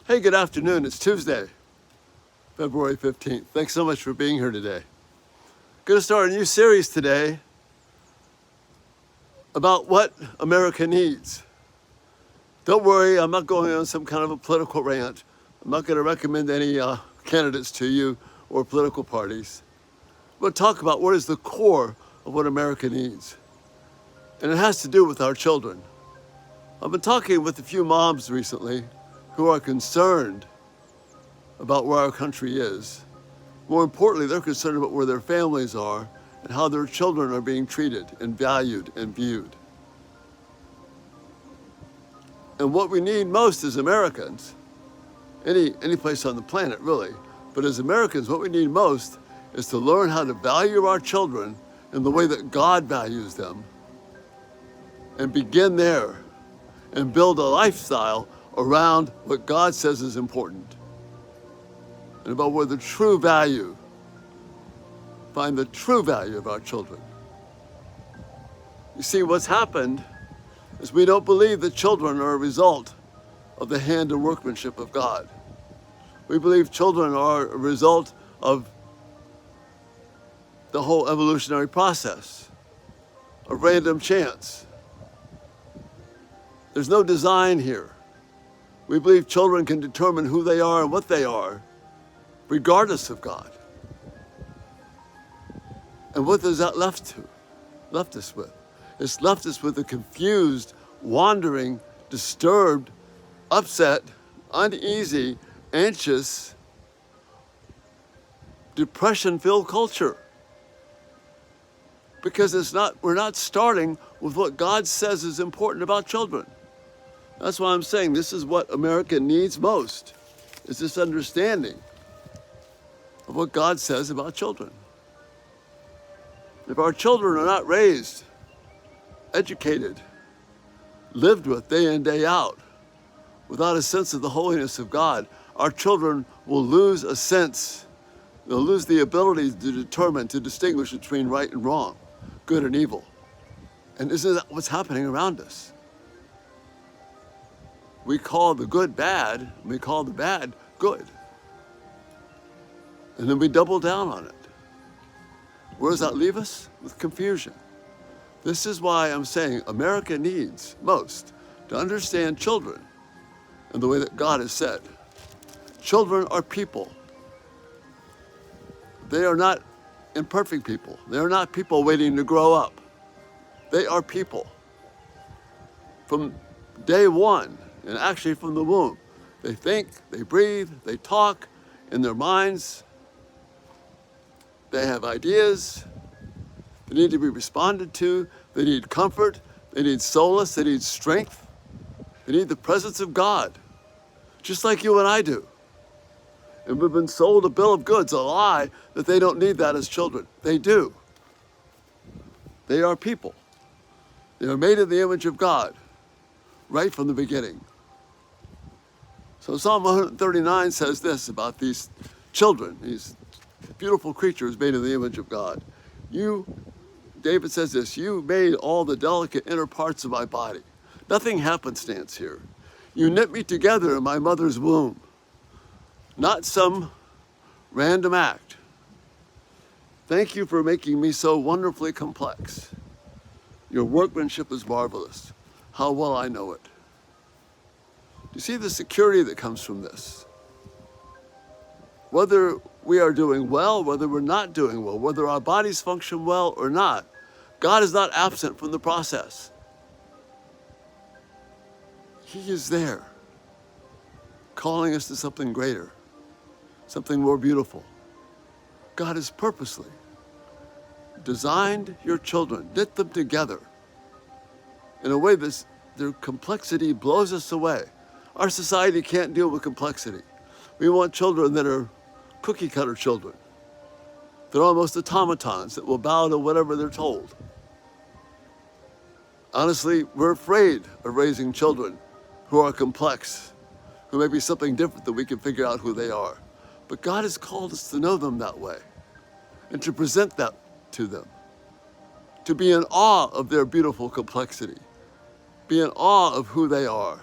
Hey, good afternoon. It's Tuesday, February 15th. Thanks so much for being here today. Going to start a new series today about what America needs. Don't worry, I'm not going on some kind of a political rant. I'm not going to recommend any candidates to you or political parties. We'll talk about what is the core of what America needs. And it has to do with our children. I've been talking with a few moms recently who are concerned about where our country is. More importantly, they're concerned about where their families are and how their children are being treated and valued and viewed. And what we need most as Americans, any place on the planet really, but as Americans, what we need most is to learn how to value our children in the way that God values them and begin there and build a lifestyle around what God says is important and about where find the true value of our children. You see, what's happened is we don't believe that children are a result of the hand and workmanship of God. We believe children are a result of the whole evolutionary process, of random chance. There's no design here. We believe children can determine who they are and what they are, regardless of God. And what has that left us with? It's left us with a confused, wandering, disturbed, upset, uneasy, anxious, depression-filled culture. Because we're not starting with what God says is important about children. That's why I'm saying this is what America needs most, is this understanding of what God says about children. If our children are not raised, educated, lived with day in, day out, without a sense of the holiness of God, our children will lose a sense. They'll lose the ability to distinguish between right and wrong, good and evil. And isn't that what's happening around us? We call the good bad, and we call the bad good. And then we double down on it. Where does that leave us? With confusion. This is why I'm saying America needs most to understand children in the way that God has said. Children are people. They are not imperfect people. They are not people waiting to grow up. They are people. From day one, and actually from the womb, they think, they breathe, they talk in their minds. They have ideas. They need to be responded to. They need comfort. They need solace. They need strength. They need the presence of God, just like you and I do. And we've been sold a bill of goods, a lie, that they don't need that as children. They do. They are people. They are made in the image of God, right from the beginning. So Psalm 139 says this about these children, these beautiful creatures made in the image of God. David says this, you made all the delicate inner parts of my body. Nothing happenstance here. You knit me together in my mother's womb. Not some random act. Thank you for making me so wonderfully complex. Your workmanship is marvelous. How well I know it. Do you see the security that comes from this? Whether we are doing well, whether we're not doing well, whether our bodies function well or not, God is not absent from the process. He is there, calling us to something greater, something more beautiful. God has purposely designed your children, knit them together in a way that their complexity blows us away. Our society can't deal with complexity. We want children that are cookie cutter children. They're almost automatons that will bow to whatever they're told. Honestly, we're afraid of raising children who are complex, who may be something different that we can figure out who they are. But God has called us to know them that way and to present that to them, to be in awe of their beautiful complexity, be in awe of who they are,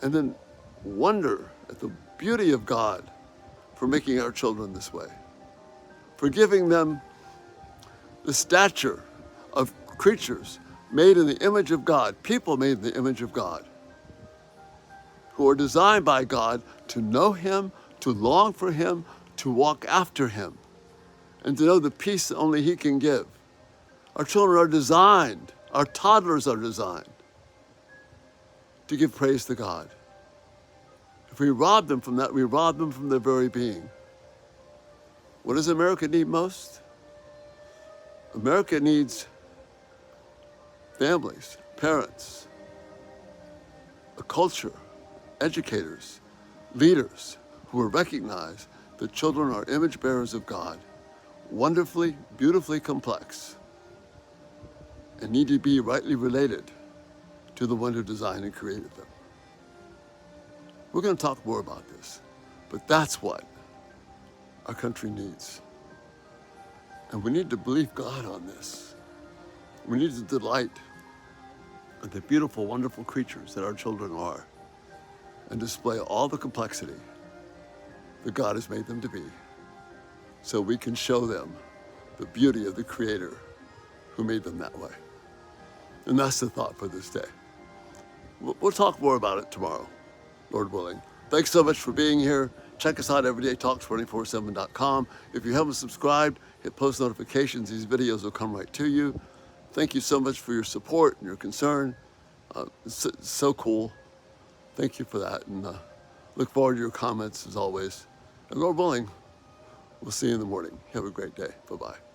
and then wonder at the beauty of God for making our children this way, for giving them the stature of creatures made in the image of God, people made in the image of God, who are designed by God to know Him, to long for Him, to walk after Him, and to know the peace that only He can give. Our children are designed, our toddlers are designed to give praise to God. If we rob them from that, we rob them from their very being. What does America need most? America needs families, parents, a culture, educators, leaders who will recognize that children are image bearers of God, wonderfully, beautifully complex, and need to be rightly related to the one who designed and created them. We're going to talk more about this, but that's what our country needs. And we need to believe God on this. We need to delight in the beautiful, wonderful creatures that our children are and display all the complexity that God has made them to be, so we can show them the beauty of the Creator who made them that way. And that's the thought for this day. We'll talk more about it tomorrow, Lord willing. Thanks so much for being here. Check us out everydaytalks247.com. If you haven't subscribed, hit post notifications. These videos will come right to you. Thank you so much for your support and your concern. It's so cool. Thank you for that, and look forward to your comments as always. And Lord willing, we'll see you in the morning. Have a great day. Bye-bye.